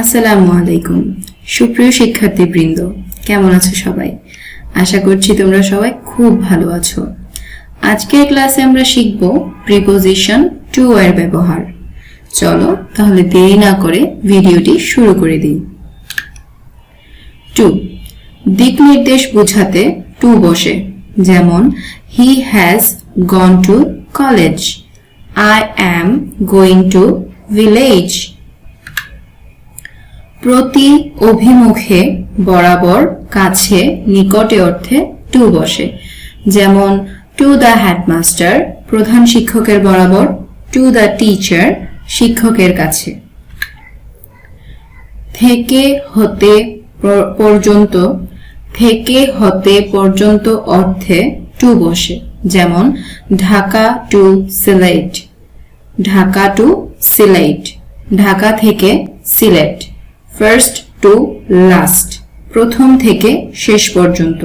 আসসালামু আলাইকুম সুপ্রিয় শিক্ষার্থীবৃন্দ, কেমন আছো সবাই? আশা করছি তোমরা সবাই খুব ভালো আছো। আজকের ক্লাসে আমরা শিখব প্রিপোজিশন টু এর ব্যবহার। চলো তাহলে দেরি না করে ভিডিওটি শুরু করে দিই। টু, দিক নির্দেশ বোঝাতে টু বসে, যেমন he has gone to college, I am going to village. প্রতি, অভিমুখে, বরাবর, কাছে, নিকটে অর্থে টু বসে, যেমন টু দ্য হেডমাস্টার প্রধান শিক্ষকের বরাবর, টু দ্য টিচার শিক্ষকের কাছে। থেকে, হতে, পর্যন্ত, থেকে হতে পর্যন্ত অর্থে টু বসে, যেমন ঢাকা টু সিলেট, ঢাকা টু সিলেট, ঢাকা থেকে সিলেট। ফার্স্ট টু লাস্ট প্রথম থেকে শেষ পর্যন্ত।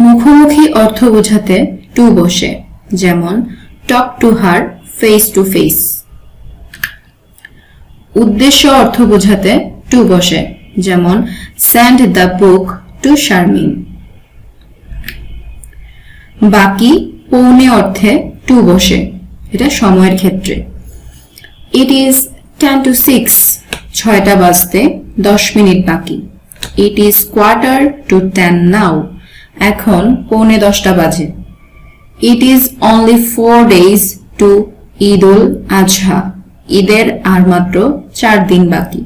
মুখোমুখি অর্থ বোঝাতে টু বসে, যেমন talk to her face to face. উদ্দেশ্য অর্থ বোঝাতে টু বসে, যেমন send the book to Sharmin. বাকি, পৌনে অর্থে টু বসে, এটা সময়ের ক্ষেত্রে। ইট ইজ 10 to 6 6টা বাজতে 10 মিনিট বাকি। ইট ইজ 9:15 নাও এখন 9:45 বাজে। It is only 4 days to Eid ul Azha ঈদের আর মাত্র 4 দিন বাকি।